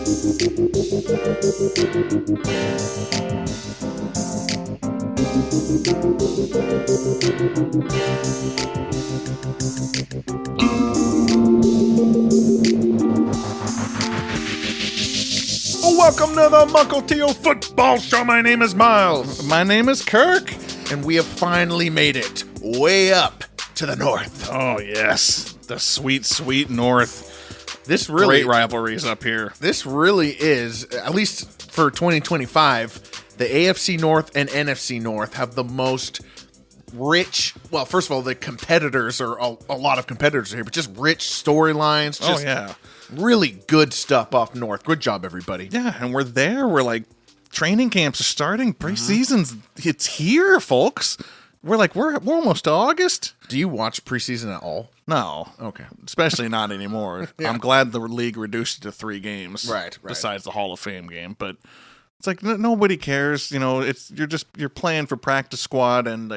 Welcome to the Mukilteo Football Show. My name is Miles. My name is Kirk. And we have finally made it way up to the north. Oh, yes. The sweet, sweet north. This really, great rivalries up here. This really is, at least for 2025, the AFC North and NFC North have the most rich, well, first of all, the competitors are a lot of competitors here, but just rich storylines. Oh, yeah. Really good stuff up north. Good job, everybody. Yeah, and we're there. We're like, training camps are starting. Preseason's, it's here, folks. We're almost to August. Do you watch preseason at all? No. Okay. Especially not anymore. Yeah. I'm glad the league reduced it to 3 games. Right. Besides the Hall of Fame game. But it's like, nobody cares. You know, you're playing for practice squad and,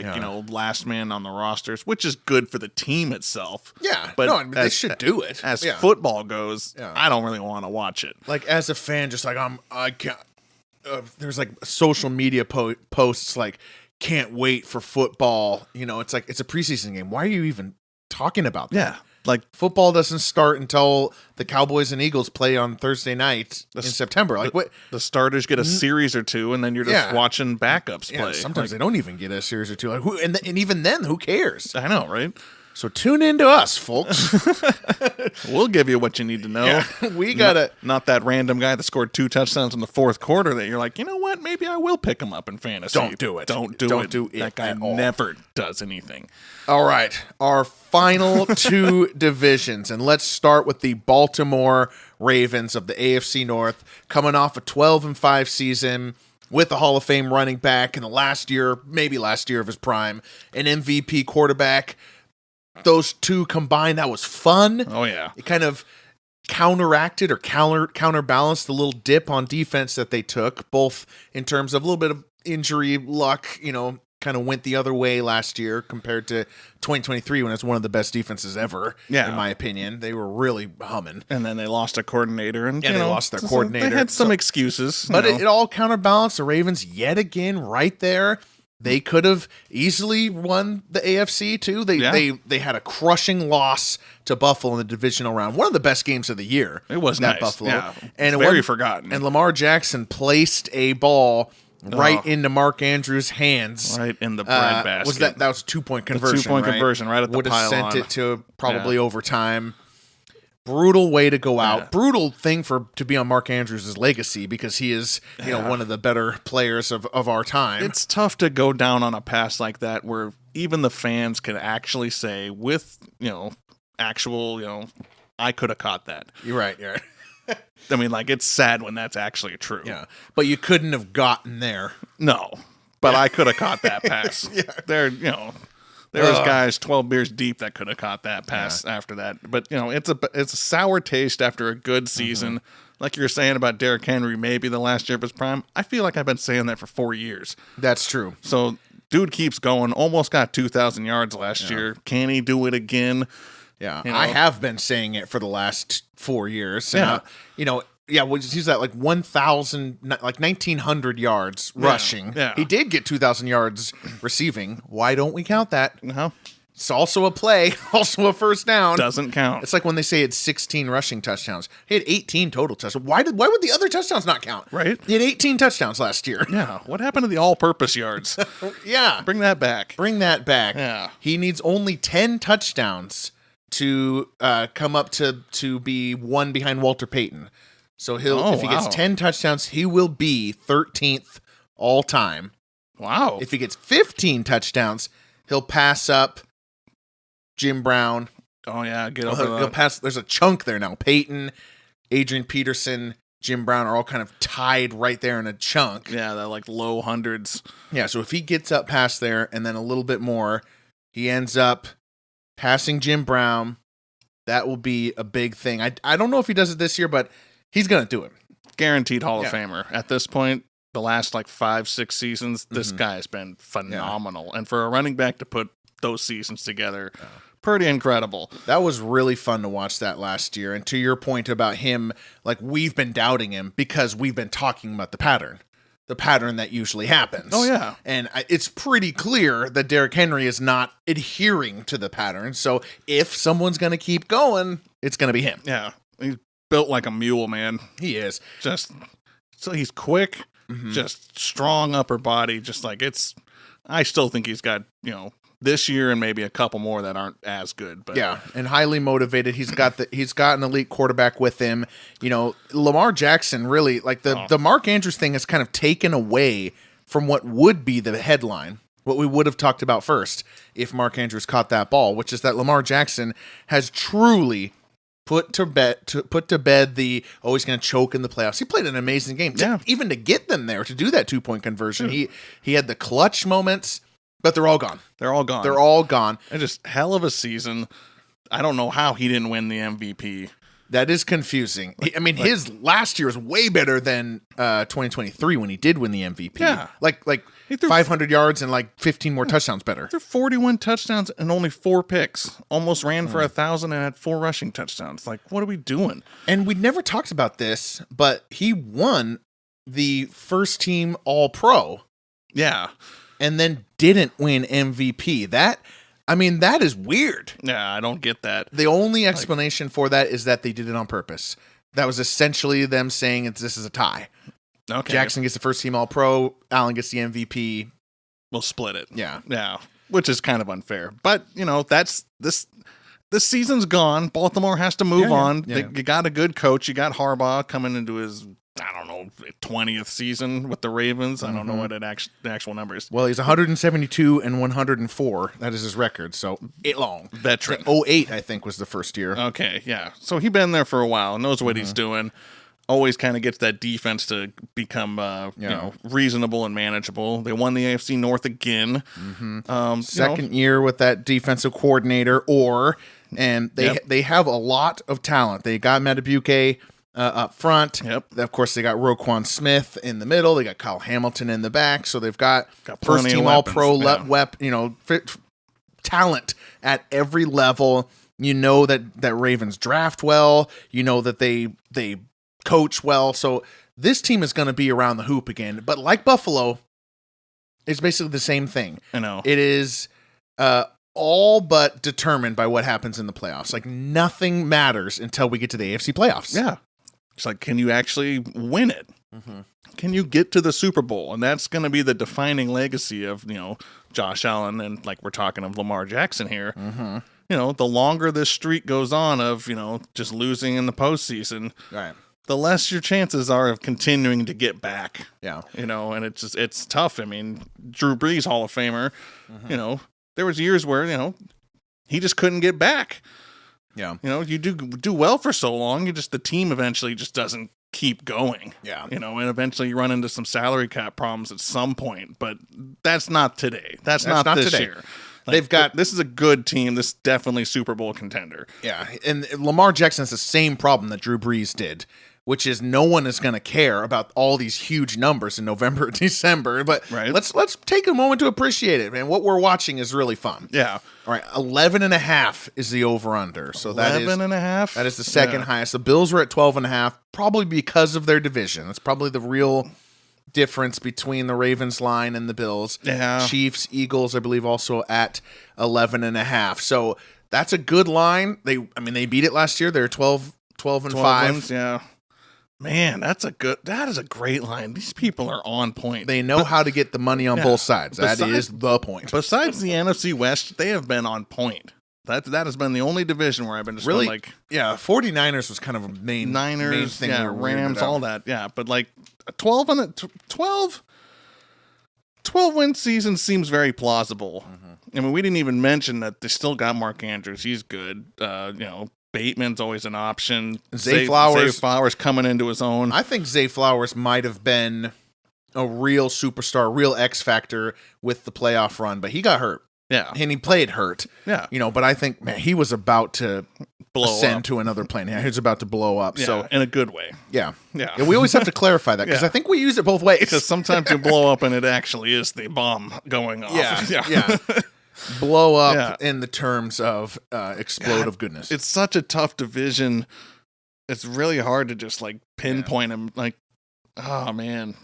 last man on the rosters, which is good for the team itself. Yeah. But they should do it. As football goes, I don't really want to watch it. Like, as a fan, just like, I can't. There's like social media posts like, can't wait for football. You know, it's like, it's a preseason game. Why are you even talking about that? Yeah. Like, football doesn't start until the Cowboys and Eagles play on Thursday night in September. Like, what? The starters get a series or two, and then you're just watching backups play. Sometimes they don't even get a series or two. Like, and even then, who cares? I know, right? So tune in to us, folks. We'll give you what you need to know. Yeah, we gotta not that random guy that scored 2 touchdowns in the fourth quarter that you're like, you know what? Maybe I will pick him up in fantasy. Don't do it. Don't do it. That guy never does anything. All right, our final 2 divisions, and let's start with the Baltimore Ravens of the AFC North, coming off a 12-5 season with the Hall of Fame running back in the maybe last year of his prime, an MVP quarterback. Those two combined, that was fun. Oh, yeah. It kind of counteracted or counterbalanced the little dip on defense that they took, both in terms of a little bit of injury luck, kind of went the other way last year compared to 2023 when it's one of the best defenses ever, in my opinion. They were really humming. And then they lost a coordinator. And they lost their coordinator. They had some excuses. But it all counterbalanced. The Ravens yet again right there. They could have easily won the AFC too. They had a crushing loss to Buffalo in the divisional round. One of the best games of the year. It was that nice. Buffalo. Yeah. And very forgotten. And Lamar Jackson placed a ball right into Mark Andrews' hands. Right in the bread basket. That was 2-point conversion. The 2-point conversion right at the pylon. Would have sent it to probably overtime. Brutal way to go out. Brutal thing to be on Mark Andrews' legacy because he is, one of the better players of our time. It's tough to go down on a pass like that where even the fans can actually say with, actual, I could have caught that. You're right. I mean, like, it's sad when that's actually true. Yeah. But you couldn't have gotten there. No. But I could have caught that pass. There was guys 12 beers deep that could have caught that pass after that. But, it's a sour taste after a good season. Like you were saying about Derrick Henry, maybe the last year of his prime. I feel like I've been saying that for 4 years. That's true. So, dude keeps going. Almost got 2,000 yards last year. Can he do it again? Yeah. I have been saying it for the last 4 years. And, he's at like 1,000, like 1,900 yards rushing. Yeah. He did get 2,000 yards receiving. Why don't we count that? No. It's also a play, also a first down. Doesn't count. It's like when they say it's 16 rushing touchdowns. He had 18 total touchdowns. Why would the other touchdowns not count? Right. He had 18 touchdowns last year. Yeah. What happened to the all-purpose yards? Yeah. Bring that back. Yeah. He needs only 10 touchdowns to come up to be one behind Walter Payton. So if he gets 10 touchdowns, he will be 13th all time. Wow. If he gets 15 touchdowns, he'll pass up Jim Brown. Oh, yeah. He'll pass. There's a chunk there now. Peyton, Adrian Peterson, Jim Brown are all kind of tied right there in a chunk. Yeah, they're like low hundreds. Yeah, so if he gets up past there and then a little bit more, he ends up passing Jim Brown. That will be a big thing. I don't know if he does it this year, but he's going to do it. Guaranteed Hall of Famer. At this point, the last 5-6 seasons, this guy has been phenomenal. And for a running back to put those seasons together, pretty incredible. That was really fun to watch that last year. And to your point about him, like, we've been doubting him because we've been talking about the pattern that usually happens. Oh, yeah. And it's pretty clear that Derrick Henry is not adhering to the pattern. So if someone's going to keep going, it's going to be him. Yeah. He's built like a mule, man. He is. So he's quick, just strong upper body. Just like I still think he's got, this year and maybe a couple more that aren't as good. But yeah, and highly motivated. He's got an elite quarterback with him. Lamar Jackson really, like, the Mark Andrews thing has kind of taken away from what would be the headline, what we would have talked about first if Mark Andrews caught that ball, which is that Lamar Jackson has truly put to bed the he's going to choke in the playoffs. He played an amazing game, even to get them there to do that 2-point conversion. He had the clutch moments. But they're all gone. They're all gone. They're all gone. And just hell of a season. I don't know how he didn't win the MVP. That is confusing. His last year was way better than 2023 when he did win the MVP. Yeah. Like he threw 500 yards and like 15 more touchdowns better. Threw 41 touchdowns and only 4 picks. Almost ran for 1,000 and had 4 rushing touchdowns. Like, what are we doing? And we never talked about this, but he won the first team All-Pro. Yeah. And then didn't win MVP. That is weird. Yeah, I don't get that. The only explanation for that is that they did it on purpose. That was essentially them saying this is a tie. Okay. Jackson gets the first team All-Pro. Allen gets the MVP. We'll split it. Yeah. Yeah. Which is kind of unfair. But, that's this season's gone. Baltimore has to move on. Yeah. You got a good coach. You got Harbaugh coming into his 20th season with the Ravens. I don't know what the actual numbers. Well, he's 172 and 104. That is his record. So long. Veteran. 08, I think, was the first year. Okay, yeah. So he's been there for a while, knows what he's doing. Always kind of gets that defense to become reasonable and manageable. They won the AFC North again. Second year with that defensive coordinator, and they have a lot of talent. They got Madubuike up front. Yep. Of course, they got Roquan Smith in the middle. They got Kyle Hamilton in the back. So they've got first team All-Pro talent at every level. You know that Ravens draft well. You know that they coach well. So this team is going to be around the hoop again. But like Buffalo, it's basically the same thing. I know. It is all but determined by what happens in the playoffs. Like, nothing matters until we get to the AFC playoffs. Yeah. It's like, can you actually win it? Can you get to the Super Bowl? And that's going to be the defining legacy of, Josh Allen, and like we're talking of Lamar Jackson here. The longer this streak goes on of, just losing in the postseason, right, the less your chances are of continuing to get back. Yeah. And it's tough. Drew Brees, Hall of Famer, there was years where, he just couldn't get back. Yeah. You do well for so long, the team eventually just doesn't keep going. Yeah. And eventually you run into some salary cap problems at some point, but that's not today. That's not this today. year. This is a good team. This is definitely Super Bowl contender. Yeah. And Lamar Jackson has the same problem that Drew Brees did, which is no one is going to care about all these huge numbers in November, December. But let's take a moment to appreciate it, man. What we're watching is really fun. Yeah. All right, 11.5 is the over-under. So that is 11.5? That is the second highest. The Bills were at 12.5, probably because of their division. That's probably the real difference between the Ravens line and the Bills. Yeah. Chiefs, Eagles, I believe, also at 11.5. So that's a good line. They beat it last year. They're 12 and 5. Wins, yeah. Man, that is a great line. These people are on point. They know how to get the money on both sides. That is the point. Besides the NFC West, they have been on point. That has been the only division where I've been just really like... Yeah, 49ers was kind of a main thing. Yeah, Rams, all that. Yeah, but like 12 win season seems very plausible. We didn't even mention that they still got Mark Andrews. He's good. Bateman's always an option. Zay Flowers coming into his own. I think Zay Flowers might have been a real superstar, a real X factor with the playoff run, but he got hurt. Yeah. And he played hurt. Yeah. But I think, man, he was about to ascend up to another plane. Yeah, he was about to blow up. Yeah, so in a good way. Yeah. Yeah. We always have to clarify that because I think we use it both ways. Because sometimes you blow up and it actually is the bomb going off. Yeah. blow up in the terms of explosive goodness. It's such a tough division. It's really hard to just like pinpoint them. Like, oh man.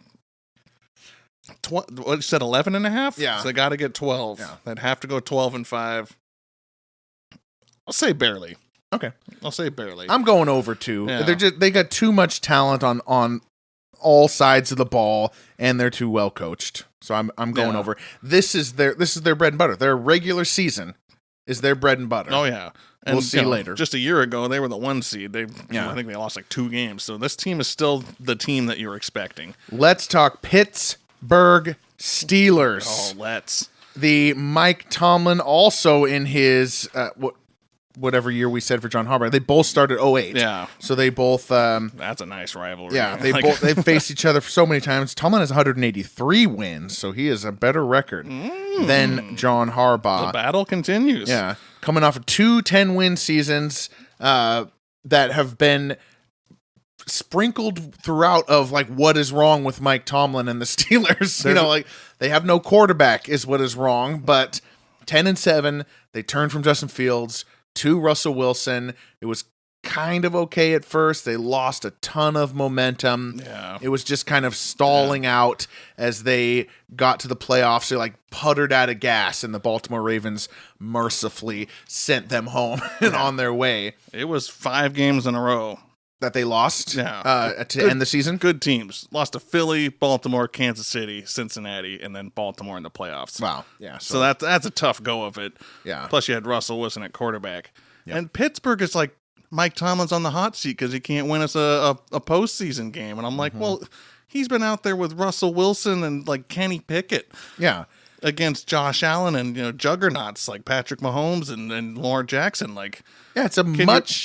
What you said, 11.5? Yeah. So they got to get 12. Yeah. They'd have to go 12-5. I'll say barely. Okay. I'll say barely. I'm going over too. Yeah. They got too much talent on all sides of the ball, and they're too well coached. So I'm going over. This is their bread and butter. Their regular season is their bread and butter. Oh yeah. And we'll see later. Just a year ago, they were the 1 seed. I think they lost like 2 games. So this team is still the team that you were expecting. Let's talk Pittsburgh Steelers. Oh, let's. The Mike Tomlin also in his whatever year we said for John Harbaugh. They both started 08. Yeah. So they both that's a nice rivalry. Yeah, they've faced each other for so many times. Tomlin has 183 wins, so he has a better record than John Harbaugh. The battle continues. Yeah. Coming off of 2 10-win seasons that have been sprinkled throughout of like what is wrong with Mike Tomlin and the Steelers. Like they have no quarterback is what is wrong, but 10-7, they turned from Justin Fields to Russell Wilson. It was kind of okay at first. They lost a ton of momentum. Yeah. It was just kind of stalling out as they got to the playoffs. They like puttered out of gas, and the Baltimore Ravens mercifully sent them home and on their way. It was 5 games in a row that they lost to end the season. Good teams. Lost to Philly, Baltimore, Kansas City, Cincinnati, and then Baltimore in the playoffs. Wow. Yeah. So that's a tough go of it. Yeah. Plus you had Russell Wilson at quarterback. Yep. And Pittsburgh is like Mike Tomlin's on the hot seat because he can't win us a postseason game. And I'm like, well, he's been out there with Russell Wilson and like Kenny Pickett. Yeah. Against Josh Allen and juggernauts like Patrick Mahomes and Lamar Jackson. Like, yeah, it's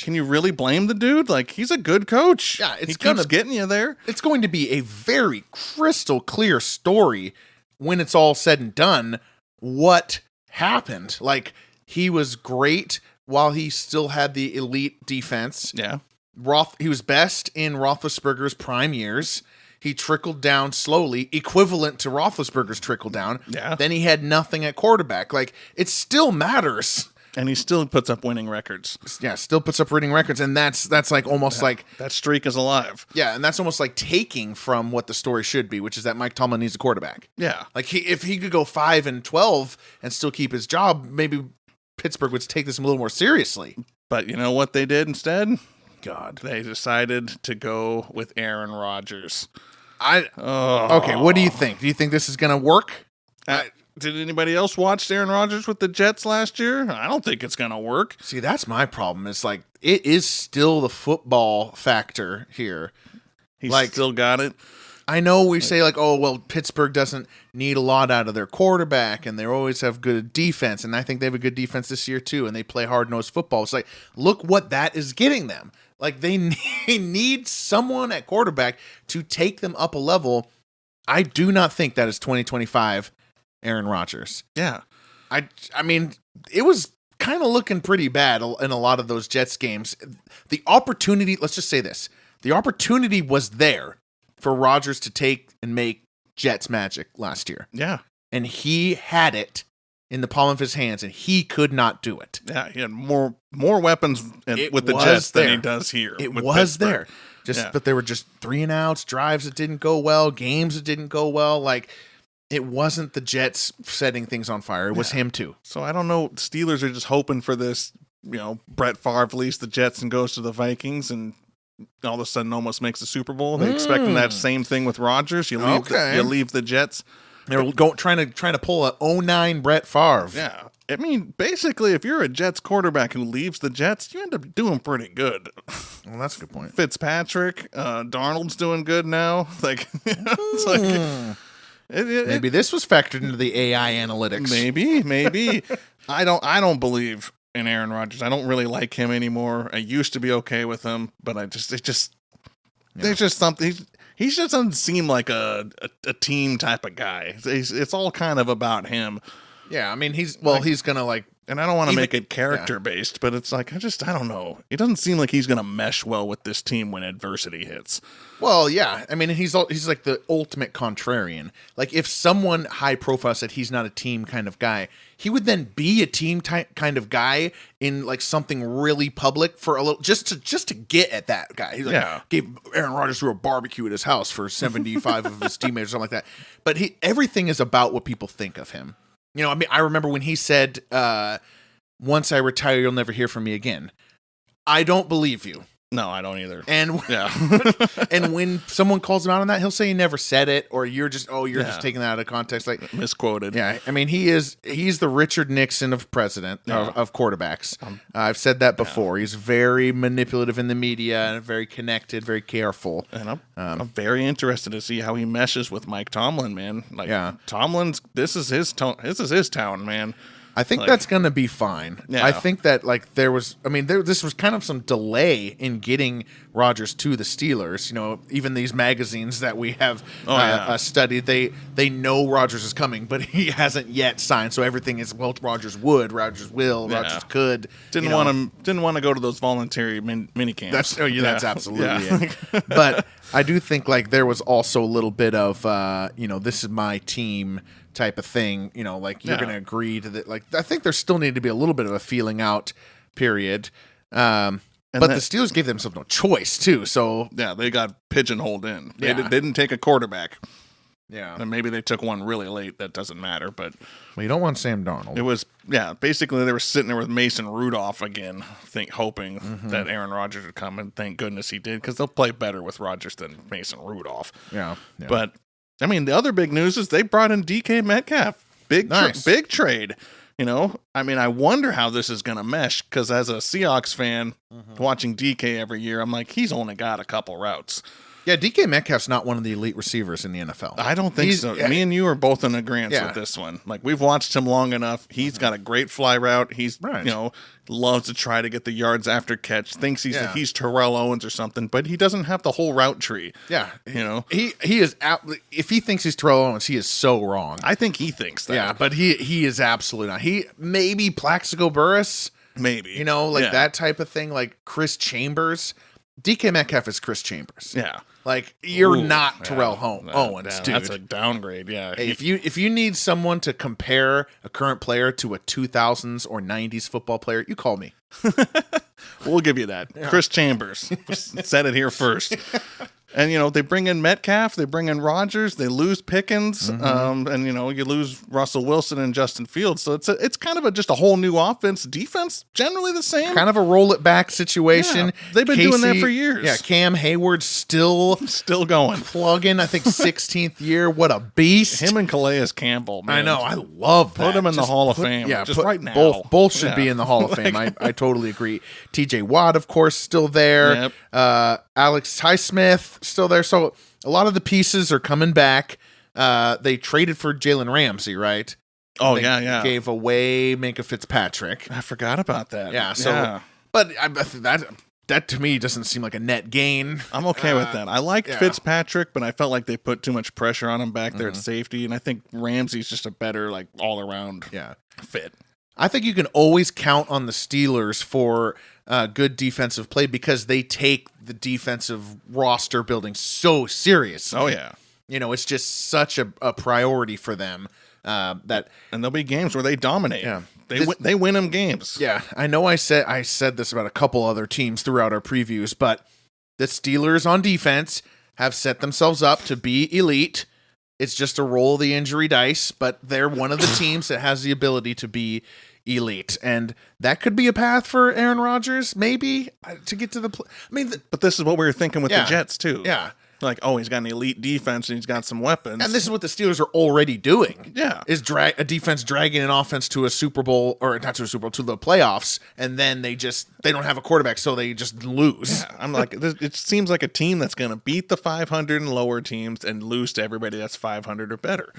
can you really blame the dude? Like, he's a good coach. Yeah, he keeps getting you there. It's going to be a very crystal clear story when it's all said and done. What happened? Like, he was great while he still had the elite defense. Yeah, He was best in Roethlisberger's prime years. He trickled down slowly, equivalent to Roethlisberger's trickle down. Yeah. Then he had nothing at quarterback. Like, it still matters. And he still puts up winning records. Yeah, still puts up winning records. And that's like almost like... That streak is alive. Yeah, and that's almost like taking from what the story should be, which is that Mike Tomlin needs a quarterback. Yeah. Like, if he could go 5-12 and still keep his job, maybe Pittsburgh would take this a little more seriously. But you know what they did instead? God. They decided to go with Aaron Rodgers. Okay, what do you think? Do you think this is going to work? Did anybody else watch Aaron Rodgers with the Jets last year? I don't think it's going to work. See, that's my problem. It's like, it is still the football factor here. He's still got it. I know we say like, oh, well, Pittsburgh doesn't need a lot out of their quarterback, and they always have good defense, and I think they have a good defense this year too, and they play hard-nosed football. It's like, look what that is getting them. Like, they need someone at quarterback to take them up a level. I do not think that is 2025 Aaron Rodgers. Yeah. I mean, it was kind of looking pretty bad in a lot of those Jets games. The opportunity, let's just say this, the opportunity was there for Rodgers to take and make Jets magic last year. Yeah. And he had it in the palm of his hands, and he could not do it. Yeah, he had more weapons with the Jets than he does here. It was there. But there were just 3-and-outs, drives that didn't go well, games that didn't go well. Like, it wasn't the Jets setting things on fire. It was him too. So I don't know. Steelers are just hoping for this, Brett Favre leaves the Jets and goes to the Vikings, and all of a sudden almost makes the Super Bowl. They expecting that same thing with Rodgers. You leave the Jets. They're trying to pull a 09 Brett Favre. Yeah. I mean, basically, if you're a Jets quarterback who leaves the Jets, you end up doing pretty good. Well, that's a good point. Fitzpatrick, Darnold's doing good now. Like, it's like maybe this was factored into the AI analytics. Maybe. I don't believe in Aaron Rodgers. I don't really like him anymore. I used to be okay with him, but there's just something. He just doesn't seem like a team type of guy. It's all kind of about him. Yeah, I mean he's gonna like And I don't want to make it character based, but it's like, I don't know. It doesn't seem like he's going to mesh well with this team when adversity hits. Well, yeah. I mean, he's like the ultimate contrarian. Like, if someone high profile said he's not a team kind of guy, he would then be a team kind of guy in like something really public for a little, just to get at that guy. He's like, gave Aaron Rodgers through a barbecue at his house for 75 of his teammates or something like that. But everything is about what people think of him. You know, I mean, I remember when he said, once I retire, you'll never hear from me again. I don't believe you. No, I don't either. And and when someone calls him out on that, he'll say he never said it, or you're just just taking that out of context, like misquoted. Yeah, I mean, he's the Richard Nixon of of quarterbacks. I've said that before. He's very manipulative in the media and very connected, very careful. And I'm very interested to see how he meshes with Mike Tomlin, man. Like, Tomlin's this is his town, man. I think that's going to be fine. Yeah. I think that this was kind of some delay in getting Rodgers to the Steelers. You know, even these magazines that we have studied, they know Rodgers is coming, but he hasn't yet signed. So everything is, well, Rodgers would, Rodgers will, Rodgers could. Didn't want to go to those voluntary mini camps. That's absolutely it. But I do think like there was also a little bit of this is my team type of thing, like you're going to agree to that. Like, I think there still needed to be a little bit of a feeling out period. But the Steelers gave themselves no choice too. So they got pigeonholed in. They didn't take a quarterback. Yeah. And maybe they took one really late. That doesn't matter, but you don't want Sam Darnold. It was, basically they were sitting there with Mason Rudolph again, hoping that Aaron Rodgers would come, and thank goodness he did, because they'll play better with Rodgers than Mason Rudolph. Yeah. But I mean, the other big news is they brought in DK Metcalf. Big trade. I mean, I wonder how this is going to mesh, because as a Seahawks fan, watching DK every year, I'm like, he's only got a couple routes. Yeah, DK Metcalf's not one of the elite receivers in the NFL. I don't think so. Me and you are both in agreement with this one. Like, we've watched him long enough. He's got a great fly route. He's, loves to try to get the yards after catch. Thinks he's Terrell Owens or something, but he doesn't have the whole route tree. Yeah. He is, if he thinks he's Terrell Owens, he is so wrong. I think he thinks that. Yeah, but he is absolutely not. He maybe Plaxico Burress. Maybe. That type of thing, like Chris Chambers. DK Metcalf is Chris Chambers. Yeah. Like, you're not Terrell Owens, dude. That's a downgrade, yeah. Hey, if you need someone to compare a current player to a 2000s or 90s football player, you call me. We'll give you that. Yeah. Chris Chambers. Said it here first. And, they bring in Metcalf, they bring in Rodgers, they lose Pickens, and, you lose Russell Wilson and Justin Fields. So it's kind of just a whole new offense. Defense, generally the same. Kind of a roll-it-back situation. Yeah, they've been doing that for years. Yeah, Cam Hayward's still going. Plugging, I think, 16th year. What a beast. Him and Calais Campbell, man. I know, I love that. Put him in the Hall of Fame. Yeah, right now. Both should be in the Hall of Fame. I totally agree. TJ Watt, of course, still there. Yep. Alex Highsmith still there. So a lot of the pieces are coming back. They traded for Jalen Ramsey, right? Oh, yeah. Gave away Minka Fitzpatrick. I forgot about that. Yeah. But that to me doesn't seem like a net gain. I'm okay with that. I liked Fitzpatrick, but I felt like they put too much pressure on him back there at safety. And I think Ramsey's just a better, like, all around fit. I think you can always count on the Steelers for good defensive play, because they take the defensive roster building so seriously. Oh, yeah. It's just such a priority for them. And there'll be games where they dominate. Yeah. They win them games. Yeah. I know I said this about a couple other teams throughout our previews, but the Steelers on defense have set themselves up to be elite. It's just a roll of the injury dice, but they're one of the teams that has the ability to be elite, and that could be a path for Aaron Rodgers, maybe, to get to the. But this is what we were thinking with the Jets too. Yeah, like, he's got an elite defense and he's got some weapons, and this is what the Steelers are already doing. Yeah, is a defense dragging an offense to a Super Bowl, or not to a Super Bowl, to the playoffs, and then they don't have a quarterback, so they just lose. Yeah, I'm like, it seems like a team that's going to beat the 500 and lower teams and lose to everybody that's 500 or better.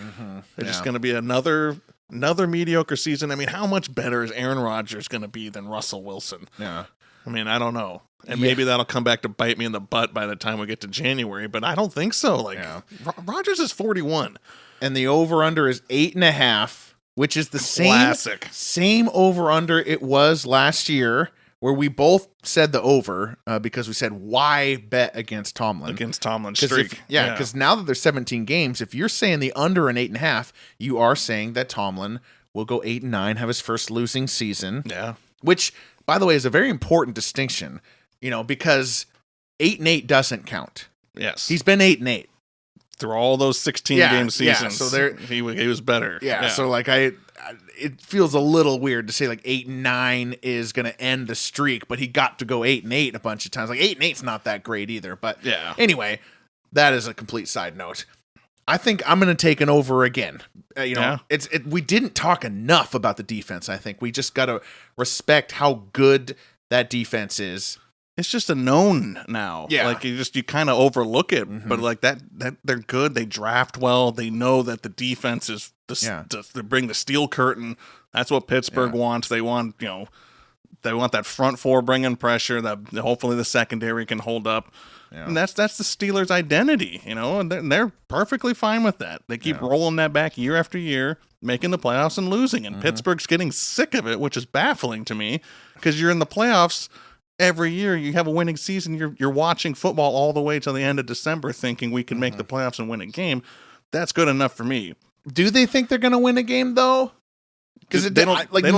It's just going to be another mediocre season. I mean, how much better is Aaron Rodgers going to be than Russell Wilson? Yeah. I mean, I don't know. And maybe that'll come back to bite me in the butt by the time we get to January, but I don't think so. Like, Rodgers is 41. And the over-under is 8.5. which is the same over-under it was last year, where we both said the over because we said, why bet against Tomlin? Against Tomlin's streak. Because now that there's 17 games, if you're saying the under an 8.5, you are saying that Tomlin will go 8-9, have his first losing season. Yeah. Which, by the way, is a very important distinction, because 8-8 doesn't count. Yes. He's been 8-8. Through all those 16-game seasons. Yeah, so he was better. Yeah, so it feels a little weird to say 8-9 is going to end the streak, but he got to go 8-8 a bunch of times. 8-8's not that great either. But anyway, that is a complete side note. I think I'm going to take an over again. We didn't talk enough about the defense. I think we just got to respect how good that defense is. It's just a known now. Yeah. You kind of overlook it, but that they're good. They draft well. They know that the defense is to bring the steel curtain. That's what Pittsburgh wants. They want, they want that front four bringing pressure that hopefully the secondary can hold up. Yeah. And that's the Steelers' identity, and they're perfectly fine with that. They keep rolling that back year after year, making the playoffs and losing. And Pittsburgh's getting sick of it, which is baffling to me because you're in the playoffs every year. You have a winning season. You're watching football all the way till the end of December thinking we can make the playoffs and win a game. That's good enough for me. Do they think they're going to win a game, though? Because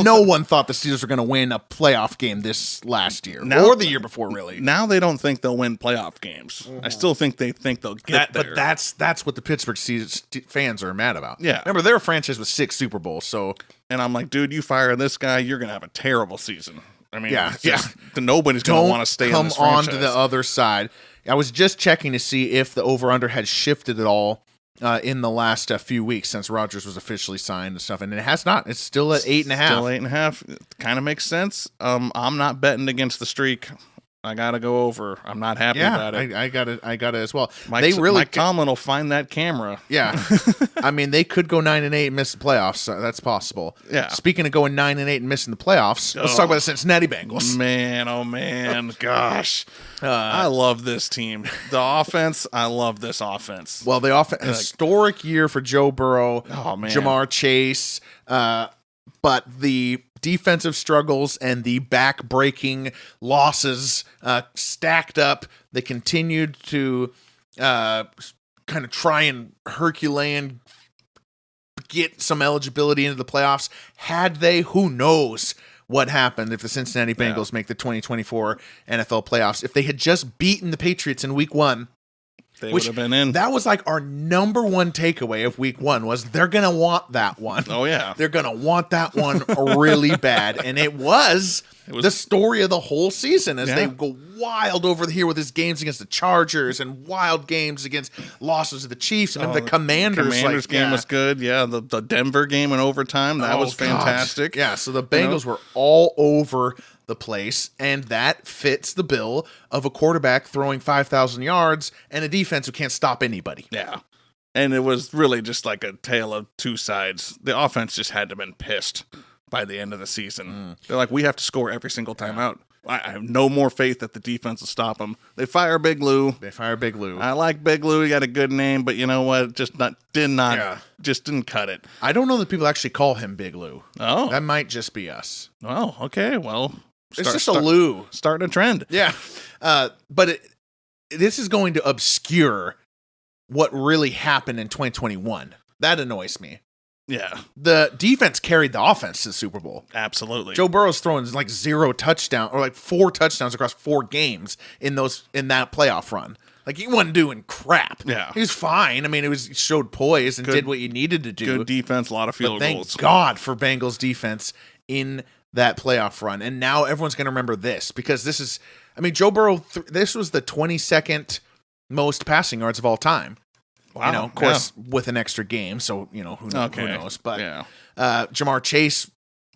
no one thought the Steelers were going to win a playoff game this last year or the year before, really. Now they don't think they'll win playoff games. I still think they think they'll get there. But that's what the Pittsburgh fans are mad about. Yeah. Remember, they're a franchise with 6 Super Bowls. So, and I'm like, dude, you fire this guy, you're going to have a terrible season. I mean, nobody's going to want to stay in this franchise. Come on to the other side. I was just checking to see if the over-under had shifted at all in the last few weeks since Rodgers was officially signed and stuff, and it has not. It's still at 8.5. Still 8.5. It kind of makes sense. I'm not betting against the streak. I gotta go over. I'm not happy about it. I got it as well. Mike Tomlin will find that camera. Yeah, I mean they could go 9-8 and miss the playoffs. So that's possible. Yeah. Speaking of going 9-8 and missing the playoffs, let's talk about the Cincinnati Bengals. Man, oh man, gosh, I love this team. The offense, I love this offense. Well, the offense, historic year for Joe Burrow. Oh man, Jamar Chase. But the defensive struggles and the back-breaking losses stacked up. They continued to kind of try and Herculean get some eligibility into the playoffs. Had they, who knows what happened if the Cincinnati Bengals make the 2024 NFL playoffs. If they had just beaten the Patriots in week 1, they would have been in. That was our number one takeaway of week 1 was they're going to want that one. Oh, yeah. They're going to want that one really bad. And it was the story of the whole season as they go wild over here with his games against the Chargers and wild games against losses to the Chiefs and the Commanders. The Commanders game was good. Yeah, the Denver game in overtime, that was fantastic. God. Yeah, so the Bengals were all over the place, and that fits the bill of a quarterback throwing 5,000 yards and a defense who can't stop anybody. Yeah. And it was really just like a tale of two sides. The offense just had to have been pissed by the end of the season. They're like, we have to score every single time out. I have no more faith that the defense will stop them. They fire Big Lou. I like Big Lou. He got a good name, but you know what? Just didn't cut it. I don't know that people actually call him Big Lou. Oh. That might just be us. Oh, okay. Well, it's just a Lou. Starting a trend. Yeah. But this is going to obscure what really happened in 2021. That annoys me. Yeah. The defense carried the offense to the Super Bowl. Absolutely. Joe Burrow's throwing 0 touchdown or 4 touchdowns across 4 games in that playoff run. He wasn't doing crap. Yeah. He was fine. I mean, he showed poise and did what you needed to do. Good defense, a lot of field goals. Thank God for Bengals defense in that playoff run. And now everyone's going to remember this because this is, Joe Burrow, this was the 22nd most passing yards of all time. Wow. Of course, with an extra game. So, who knows? But Jamar Chase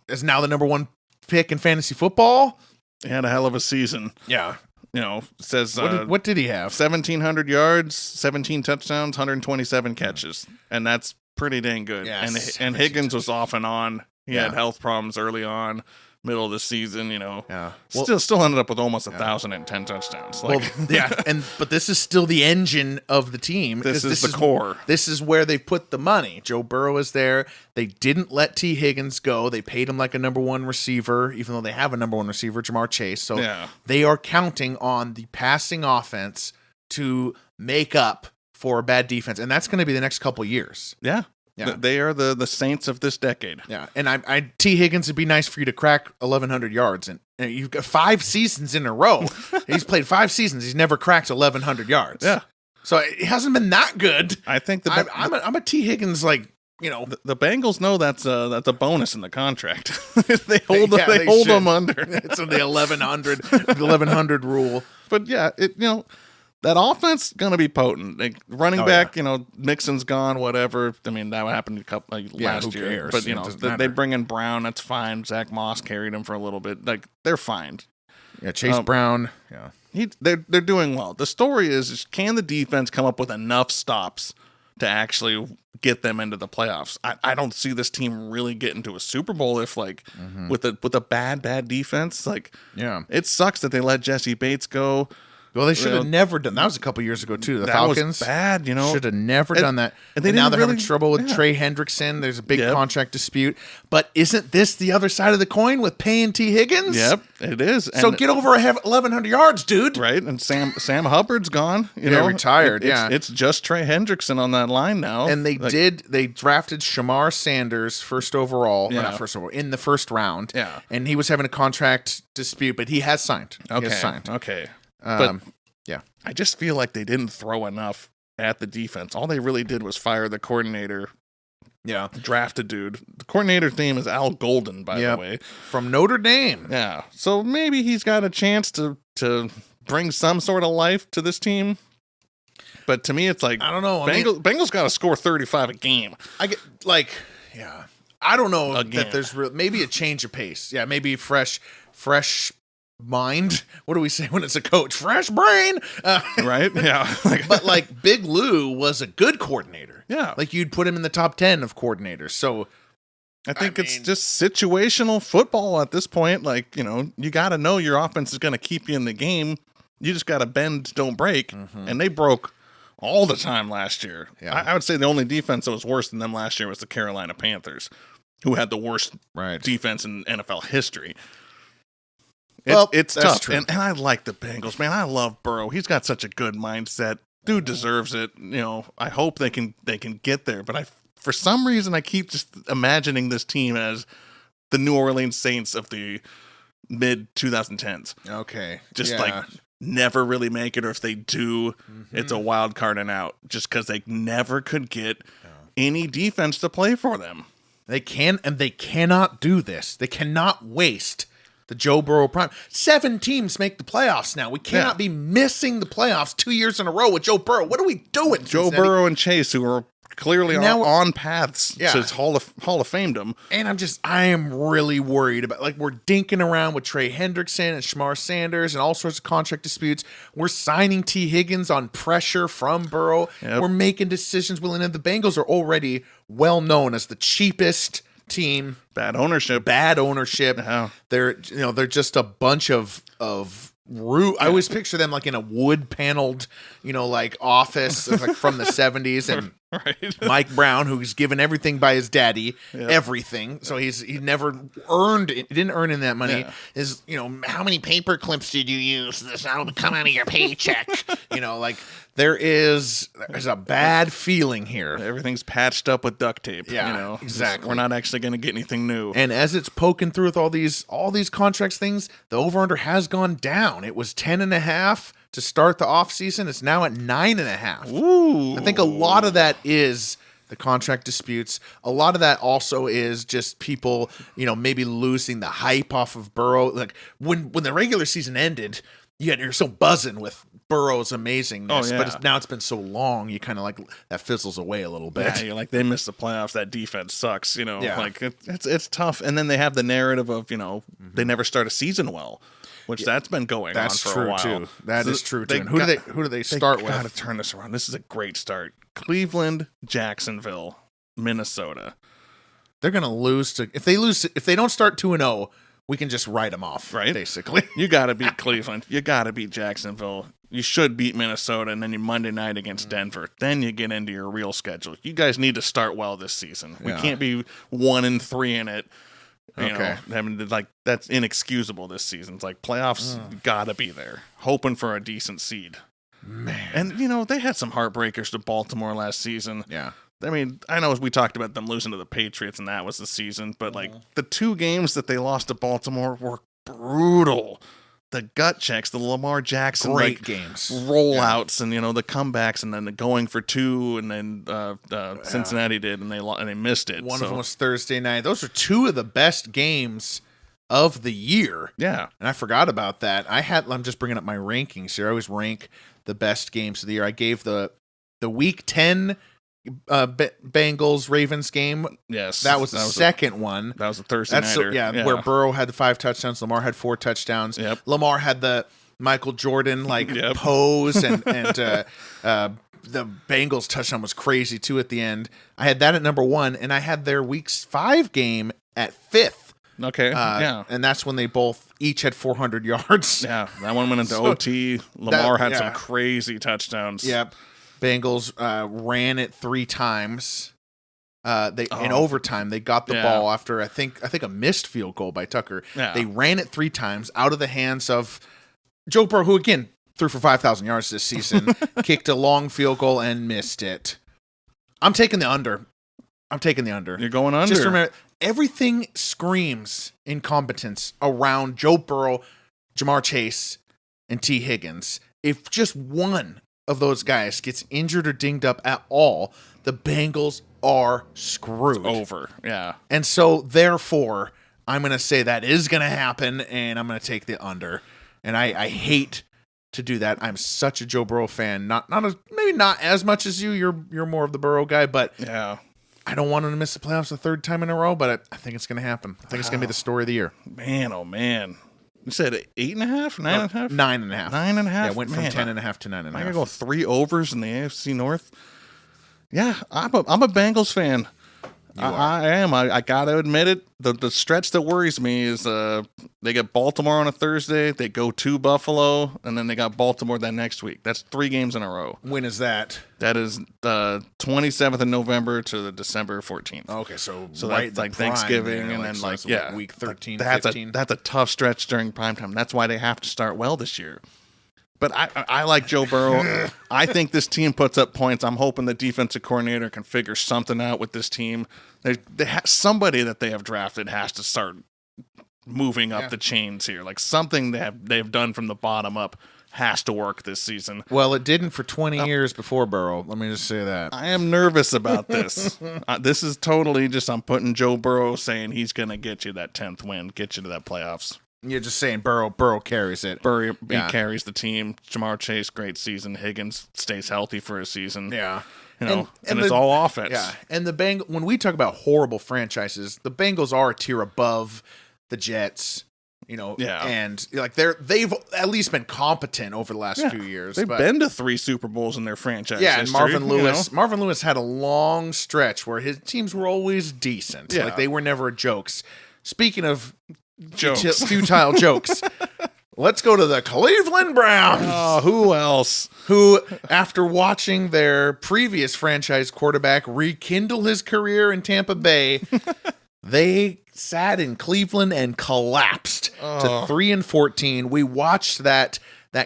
is now the number 1 pick in fantasy football. He had a hell of a season. Yeah. It says what did he have? 1,700 yards, 17 touchdowns, 127 catches, and that's pretty dang good. Yes. And Higgins was off and on. He had health problems early on. middle of the season, Yeah. Still ended up with almost 1,010 touchdowns. But this is still the engine of the team. This is the core. This is where they put the money. Joe Burrow is there. They didn't let T. Higgins go. They paid him like a number one receiver, even though they have a number one receiver, Jamar Chase. So they are counting on the passing offense to make up for a bad defense, and that's going to be the next couple years. Yeah. They are the Saints of this decade. Yeah, and T. Higgins, it'd be nice for you to crack 1,100 yards, and you've got 5 seasons in a row. He's played 5 seasons. He's never cracked 1,100 yards. Yeah, so it hasn't been that good. I think I'm a T. Higgins the Bengals know that's a bonus in the contract. they hold them under. It's the 1,100 rule. But yeah, that offense gonna be potent. Like running back, Mixon's gone, whatever. I mean, that happened last year. Cares? But they bring in Brown, that's fine. Zach Moss carried him for a little bit. Like they're fine. Yeah, Chase Brown. Yeah, they're doing well. The story is can the defense come up with enough stops to actually get them into the playoffs? I don't see this team really getting to a Super Bowl if with a bad defense. It sucks that they let Jesse Bates go. Well, they should have never done that. Was a couple years ago too. The Falcons was bad, should have never done that. And now they're having trouble with Trey Hendrickson. There's a big contract dispute. But isn't this the other side of the coin with paying T. Higgins? Yep, it is. So get over 1,100 yards, dude. Right, and Sam Hubbard's gone. Retired. It's just Trey Hendrickson on that line now. And they drafted Shamar Sanders first overall, not first overall, in the first round. Yeah, and he was having a contract dispute, but he has signed. Okay. But I just feel like they didn't throw enough at the defense. All they really did was fire the coordinator. Yeah. Draft a dude. The coordinator's name is Al Golden, by the way. From Notre Dame. Yeah. So maybe he's got a chance to bring some sort of life to this team. But to me, it's I don't know. Bengals got to score 35 a game. I get I don't know that there's maybe a change of pace. Yeah, maybe fresh mind. What do we say when it's a coach? Fresh brain. Right? Yeah. But Big Lou was a good coordinator. Yeah. You'd put him in the top 10 of coordinators. So I think it's just situational football at this point. You got to know your offense is going to keep you in the game. You just got to bend, don't break. Mm-hmm. And they broke all the time last year. Yeah. I would say the only defense that was worse than them last year was the Carolina Panthers, who had the worst defense in NFL history. It's tough, and I like the Bengals, man. I love Burrow. He's got such a good mindset. Dude deserves it. I hope they can get there. But for some reason, I keep just imagining this team as the New Orleans Saints of the mid 2010s. Okay, just never really make it, or if they do, it's a wild card and out. Just because they never could get any defense to play for them. They cannot do this. They cannot waste the Joe Burrow prime. 7 teams make the playoffs now. We cannot be missing the playoffs 2 years in a row with Joe Burrow. What are we doing? Joe Burrow and Chase, who are clearly on paths to Hall of Famedom. And I am really worried about, we're dinking around with Trey Hendrickson and Shamar Sanders and all sorts of contract disputes. We're signing T. Higgins on pressure from Burrow. Yep. We're making decisions. The Bengals are already well known as the cheapest team. Bad ownership. Yeah. They're just a bunch of I always picture them in a wood paneled, office from the 70s, and Mike Brown, who's given everything by his daddy, everything. So he didn't earn in that money. Yeah. Is how many paper clips did you use? That'll come out of your paycheck. There's a bad feeling here. Everything's patched up with duct tape. Yeah, exactly. We're not actually going to get anything new. And as it's poking through with all these contracts things, the over-under has gone down. It was 10.5 to start the offseason. It's now at 9.5. Ooh. I think a lot of that is the contract disputes. A lot of that also is just people, maybe losing the hype off of Burrow. When the regular season ended, you're so buzzing with Burrow's amazingness, but now it's been so long, you kind of that fizzles away a little bit. Yeah, you're they missed the playoffs. That defense sucks. It's tough. And then they have the narrative of they never start a season well, which that's been going on for a while. Too. That is true too. And who do they start with? Got to turn this around. This is a great start. Cleveland, Jacksonville, Minnesota. They're going to lose if they don't start 2-0. we can just write them off, right? Basically. You got to beat Cleveland. You got to beat Jacksonville. You should beat Minnesota, and then you Monday night against Denver. Then you get into your real schedule. You guys need to start well this season. We can't be 1-3 in it. You know, I mean, like, that's inexcusable this season. It's like playoffs got to be there, hoping for a decent seed. Man. And, you know, they had some heartbreakers to Baltimore last season. Yeah. I mean, I know we talked about them losing to the Patriots, and that was the season, but, like, the 2 games that they lost to Baltimore were brutal. The gut checks, the Lamar Jackson great games, rollouts, and, you know, the comebacks, and then the going for 2, and then Cincinnati did, and they missed it. One of them was Thursday night. Those are 2 of the best games of the year. Yeah. And I forgot about that. I'm just bringing up my rankings here. I always rank the best games of the year. I gave the Week 10 Bengals Ravens game. Yes, that was the second one. That was the Thursday nighter. Where Burrow had the 5 touchdowns. Lamar had 4 touchdowns. Yep. Lamar had the Michael Jordan pose, and the Bengals touchdown was crazy too at the end. I had that at number 1, and I had their Week 5 game at 5th. Okay. And that's when they both each had 400 yards. Yeah, that one went into OT. Lamar had some crazy touchdowns. Yep. Bengals ran it 3 times. In overtime, they got the ball after I think a missed field goal by Tucker. Yeah. They ran it 3 times out of the hands of Joe Burrow, who again threw for 5,000 yards this season, kicked a long field goal and missed it. I'm taking the under. You're going under. Just remember, everything screams incompetence around Joe Burrow, Jamar Chase, and T. Higgins. If just one of those guys gets injured or dinged up at all, the Bengals are screwed. Over, yeah. And so, therefore, I'm going to say that is going to happen, and I'm going to take the under. And I hate to do that. I'm such a Joe Burrow fan. Maybe not as much as you. You're more of the Burrow guy, but yeah. I don't want him to miss the playoffs a 3rd time in a row, but I think it's going to happen. I think it's going to be the story of the year. Man, oh man. You said 8.5? 9.5? 9.5. 9.5? Yeah, it went from 10.5 to 9.5. I'm going to go 3 overs in the AFC North. Yeah, I'm a Bengals fan. I am. I got to admit it. The stretch that worries me is they get Baltimore on a Thursday, they go to Buffalo, and then they got Baltimore that next week. That's 3 games in a row. When is that? That is the 27th of November to the December 14th. Okay, so right that's like Thanksgiving, there, and then week 13, that's 15. That's a tough stretch during primetime. That's why they have to start well this year. But I like Joe Burrow. I think this team puts up points. I'm hoping the defensive coordinator can figure something out with this team. Somebody that they have drafted has to start moving up the chains here. Like something they've done from the bottom up has to work this season. Well, it didn't for 20 years before Burrow. Let me just say that. I am nervous about this. This is totally just I'm putting Joe Burrow saying he's going to get you that 10th win, get you to that playoffs. You're just saying Burrow carries it. He carries the team. Jamar Chase, great season. Higgins stays healthy for a season. Yeah. You know, and it's all offense. Yeah. And when we talk about horrible franchises, the Bengals are a tier above the Jets, you know, and like they've at least been competent over the last few years. They've been to 3 Super Bowls in their franchise. Yeah, history, and Marvin Lewis had a long stretch where his teams were always decent. Yeah. Like they were never jokes. Speaking of jokes. Futile jokes. Let's go to the Cleveland Browns. Oh, who else? Who, after watching their previous franchise quarterback rekindle his career in Tampa Bay, they sat in Cleveland and collapsed to 3-14. We watched that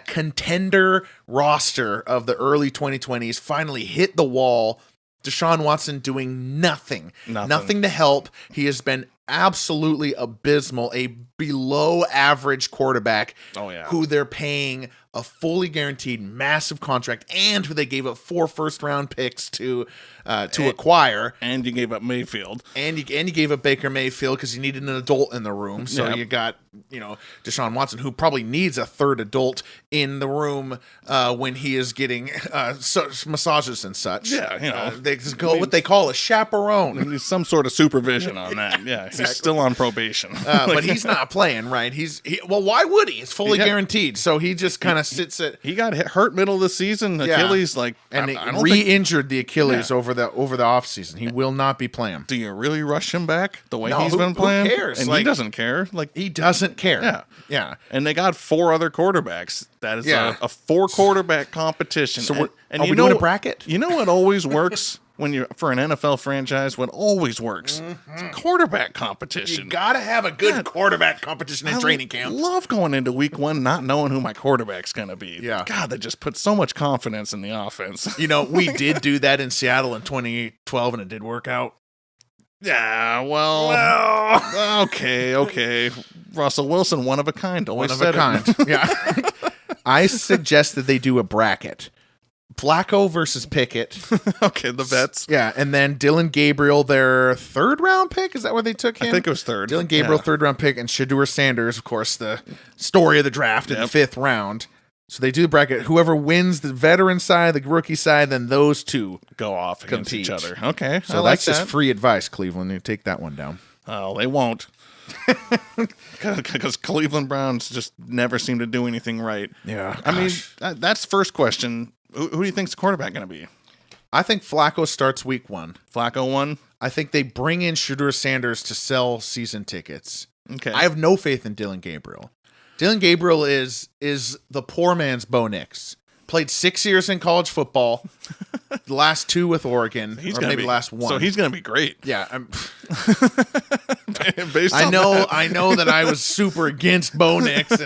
contender roster of the early 2020s finally hit the wall. Deshaun Watson doing nothing to help. He has been absolutely abysmal, a below average quarterback who they're paying a fully guaranteed massive contract and who they gave up 4 first-round picks to acquire. And you gave up Mayfield. And you gave up Baker Mayfield because you needed an adult in the room. So you got, Deshaun Watson, who probably needs a 3rd adult in the room when he is getting massages and such. Yeah, what they call a chaperone. Some sort of supervision on that. Yeah, exactly. He's still on probation. But he's not playing, right? Well, why would he? It's fully guaranteed. So he just kind of sits at. He got hurt middle of the season. Achilles, like, and I don't re-injured the Achilles over the offseason. He will not be playing. Do you really rush him back the way he's been playing? Who cares? And he doesn't care. Like, he doesn't care. Yeah. And they got 4 other quarterbacks. That is a 4-quarterback competition. So are we doing a bracket? You know what always works? When you're for an NFL franchise, what always works? It's a quarterback competition. You gotta have a good quarterback competition in training camp. I love going into week 1 not knowing who my quarterback's gonna be. Yeah. God, that just puts so much confidence in the offense. You know, we did do that in Seattle in 2012, and it did work out. Yeah, well, okay. Russell Wilson, one of a kind. Always one of a kind. Yeah. I suggest that they do a bracket. Flacco versus Pickett. Okay, the vets. Yeah, and then Dylan Gabriel, their 3rd-round pick. Is that where they took him? I think it was 3rd. Dylan Gabriel, 3rd-round pick, and Shedeur Sanders, of course, the story of the draft in the 5th round. So they do the bracket. Whoever wins the veteran side, the rookie side, then those two go off against each other. Okay, so that's just free advice, Cleveland. You take that one down. Oh, they won't. Because Cleveland Browns just never seem to do anything right. Yeah, I mean, that's the first question. Who do you think's the quarterback going to be? I think Flacco starts week 1. Flacco 1? I think they bring in Shedeur Sanders to sell season tickets. Okay. I have no faith in Dylan Gabriel. Dylan Gabriel is the poor man's Bo Nix. Played 6 years in college football, the last 2 with Oregon, last 1. So he's going to be great. Yeah. I know that I was super against Bo Nix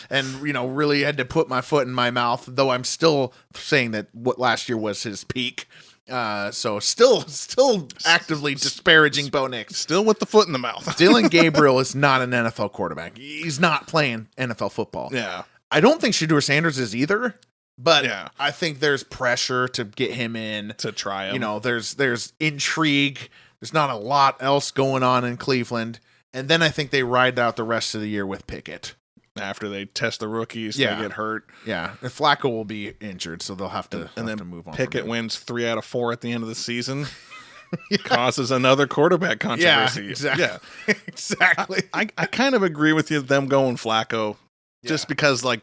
and really had to put my foot in my mouth, though I'm still saying that what last year was his peak. So still actively disparaging Bo Nix. Still with the foot in the mouth. Dylan Gabriel is not an NFL quarterback. He's not playing NFL football. Yeah. I don't think Shedeur Sanders is either. But yeah. I think there's pressure to get him in. To try him. There's intrigue. There's not a lot else going on in Cleveland. And then I think they ride out the rest of the year with Pickett. After they test the rookies, they get hurt. Yeah. And Flacco will be injured, so they'll have to, move on. Pickett wins 3 out of 4 at the end of the season. Causes another quarterback controversy. Yeah, exactly. Yeah. Exactly. I kind of agree with you, them going Flacco. Just because, like,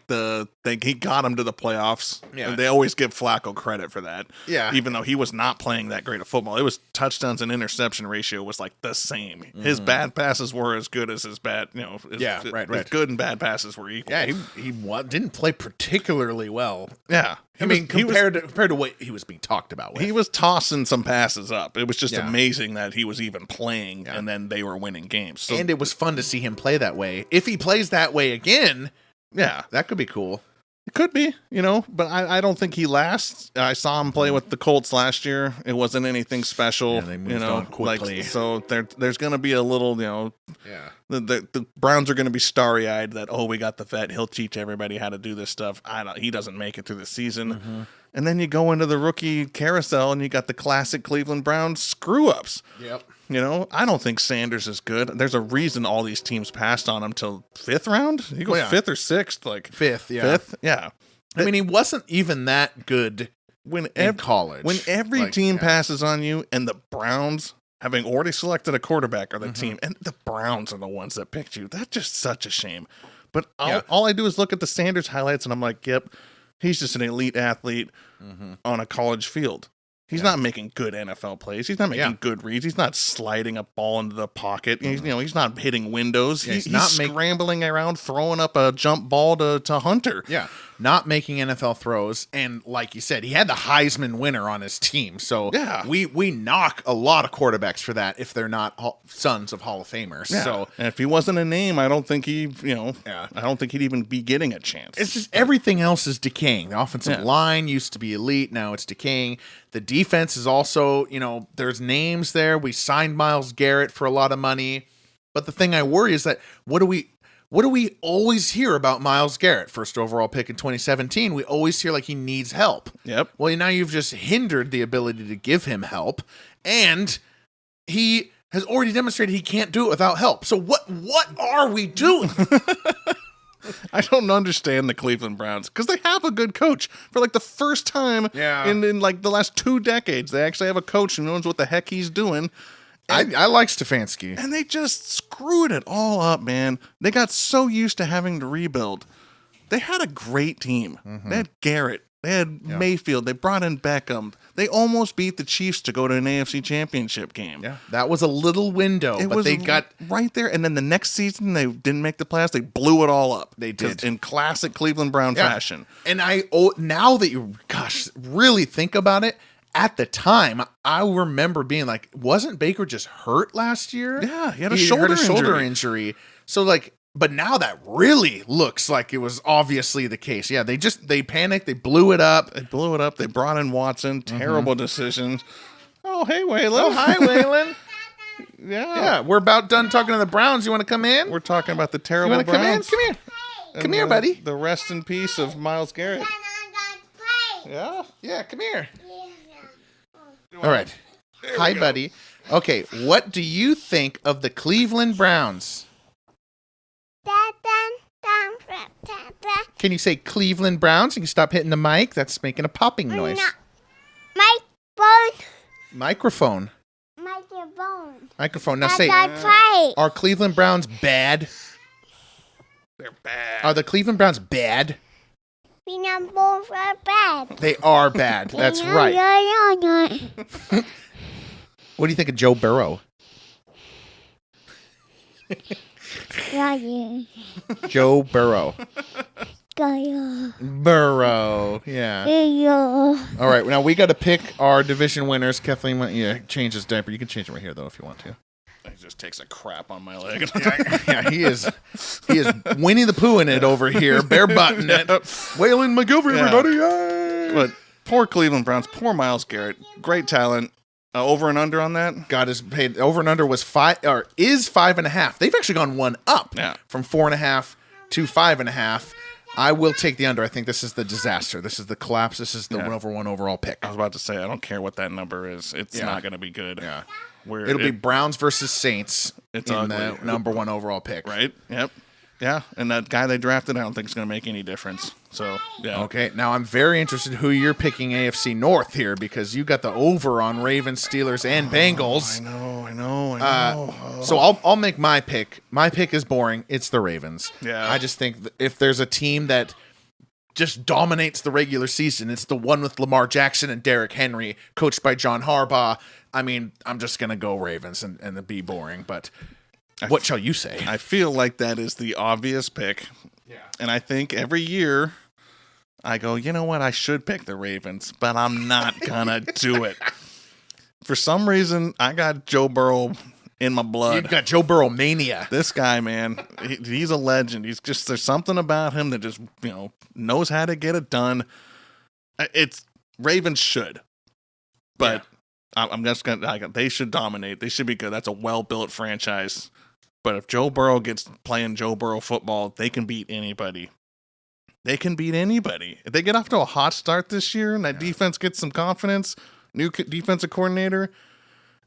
he got him to the playoffs. Yeah. And they always give Flacco credit for that. Yeah. Even though he was not playing that great of football. It was touchdowns and interception ratio was, like, the same. Mm-hmm. His bad passes were as good as his bad, His good and bad passes were equal. Yeah, he didn't play particularly well. Yeah. Compared to what he was being talked about with. He was tossing some passes up. It was just amazing that he was even playing, and then they were winning games. So, and it was fun to see him play that way. If he plays that way again... Yeah, that could be cool. It could be, but I don't think he lasts. I saw him play with the Colts last year. It wasn't anything special. Yeah, they moved on quickly. So there's going to be a little, the Browns are going to be starry-eyed that, we got the vet. He'll teach everybody how to do this stuff. He doesn't make it through the season. Mm-hmm. And then you go into the rookie carousel and you got the classic Cleveland Browns screw-ups. Yep. I don't think Sanders is good. There's a reason all these teams passed on him till 5th round. He goes 5th or 6th, like 5th, yeah. 5th, yeah. I mean, he wasn't even that good in college. When every team passes on you, and the Browns, having already selected a quarterback, are the team, and the Browns are the ones that picked you. That's just such a shame. But all I do is look at the Sanders highlights, and I'm like, yep, he's just an elite athlete on a college field. He's not making good NFL plays. He's not making good reads. He's not sliding a ball into the pocket. He's not hitting windows. He's not scrambling around, throwing up a jump ball to Hunter. Yeah, not making NFL throws. And like you said, he had the Heisman winner on his team. So we knock a lot of quarterbacks for that if they're not sons of Hall of Famers. Yeah. So and if he wasn't a name, I don't think I don't think he'd even be getting a chance. It's just everything else is decaying. The offensive line used to be elite. Now it's decaying. The defense is also, there's names there. We signed Myles Garrett for a lot of money. But the thing I worry is that what do we always hear about Myles Garrett? First overall pick in 2017. We always hear like he needs help. Yep. Well, now you've just hindered the ability to give him help. And he has already demonstrated he can't do it without help. So what are we doing? I don't understand the Cleveland Browns because they have a good coach for like the first time in like the last 2 decades. They actually have a coach who knows what the heck he's doing. I like Stefanski. And they just screwed it all up, man. They got so used to having to rebuild. They had a great team. They had Garrett. They had Mayfield. They brought in Beckham. They almost beat the Chiefs to go to an AFC championship game. Yeah, that was a little window, but they got right there. And then the next season, they didn't make the playoffs. They blew it all up. They did. In classic Cleveland Brown fashion. And now that you, really think about it, at the time, I remember being like, wasn't Baker just hurt last year? Yeah, he had a shoulder injury. So, like, but now that really looks like it was obviously the case. Yeah, they panicked. They blew it up. They brought in Watson. Terrible decisions. Oh, hey, Waylon. Oh, hi, Waylon. Yeah. We're about done talking to the Browns. You want to come in? We're talking about the terrible you Browns. Come in. Come here, buddy. The rest in peace of Myles Garrett. Yeah? Yeah, come here. All right. Hi, buddy. Okay, what do you think of the Cleveland Browns? Can you say Cleveland Browns? You can stop hitting the mic. That's making a popping noise. Microphone. Now say, are Cleveland Browns bad? They're bad. Are the Cleveland Browns bad? Both are bad. They are bad. That's right. What do you think of Joe Burrow? Joe Burrow. Burrow. Yeah. All right. Now we got to pick our division winners. Kathleen, change his diaper. You can change it right here, though, if you want to. He just takes a crap on my leg. Yeah, he is Winnie the Pooh in it over here, bare button it. Waylon McGilvery, everybody. Yay! But poor Cleveland Browns, poor Myles Garrett, great talent. Over and under on that? God is paid. Over and under was 5.5. They've actually gone one up from 4.5 to 5.5. I will take the under. I think this is the disaster. This is the collapse. This is the number one overall pick. I was about to say, I don't care what that number is. It's not going to be good. Yeah. It'll be Browns versus Saints in the number one overall pick. Right? Yep. Yeah, and that guy they drafted, I don't think is going to make any difference. So, yeah. Okay, now I'm very interested who you're picking AFC North here because you got the over on Ravens, Steelers, and Bengals. I know. So I'll make my pick. My pick is boring. It's the Ravens. Yeah. I just think that if there's a team that just dominates the regular season, it's the one with Lamar Jackson and Derrick Henry, coached by John Harbaugh. I mean, I'm just going to go Ravens and be boring, but... What shall you say? I feel like that is the obvious pick. Yeah. And I think every year I go, you know what? I should pick the Ravens, but I'm not going to do it. For some reason, I got Joe Burrow in my blood. You got Joe Burrow mania. This guy, man, he's a legend. There's something about him that just, knows how to get it done. It's Ravens should. But I'm just going to, they should dominate. They should be good. That's a well-built franchise. But if Joe Burrow gets playing Joe Burrow football, they can beat anybody. If they get off to a hot start this year and that defense gets some confidence, new defensive coordinator,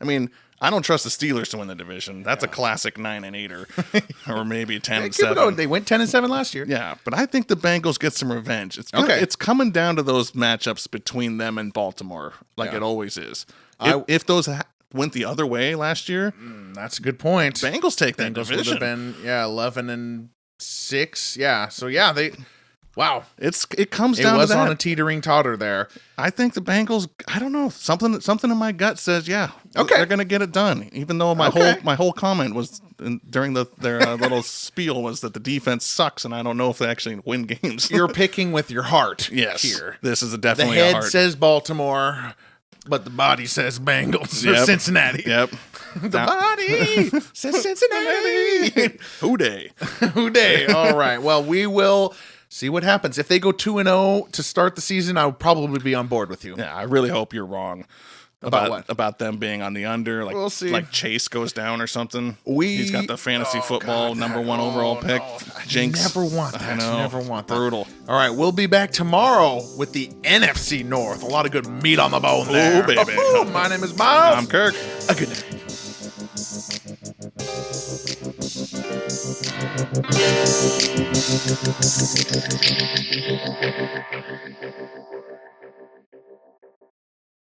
I mean, I don't trust the Steelers to win the division. That's a classic 9-8 or maybe 10-7. They went 10-7 last year. Yeah, but I think the Bengals get some revenge. It's coming down to those matchups between them and Baltimore, like it always is. If those went the other way last year, that's a good point. Bengals take that Bengals division. would have been 11-6. Yeah, so they. Wow, it comes down. It was to that. on a teetering totter there. I think the Bengals. I don't know. Something in my gut says, they're going to get it done. Even though my whole comment was during their little spiel was that the defense sucks, and I don't know if they actually win games. You're picking with your heart. Yes, here this is definitely the a head heart. says Baltimore, but the body says Bengals or Cincinnati. Yep. The body says Cincinnati. Hooday. All right. Well, we will see what happens. If they go 2-0 to start the season, I would probably be on board with you. Yeah, I really hope you're wrong. About what? About them being on the under. Like, we'll see. Like Chase goes down or something. He's got the fantasy football number one overall pick. Jinx. Never want that. I know. Never want that. Brutal. All right, we'll be back tomorrow with the NFC North. A lot of good meat on the bone there. Oh, baby. My name is Miles. I'm Kirk. A good night.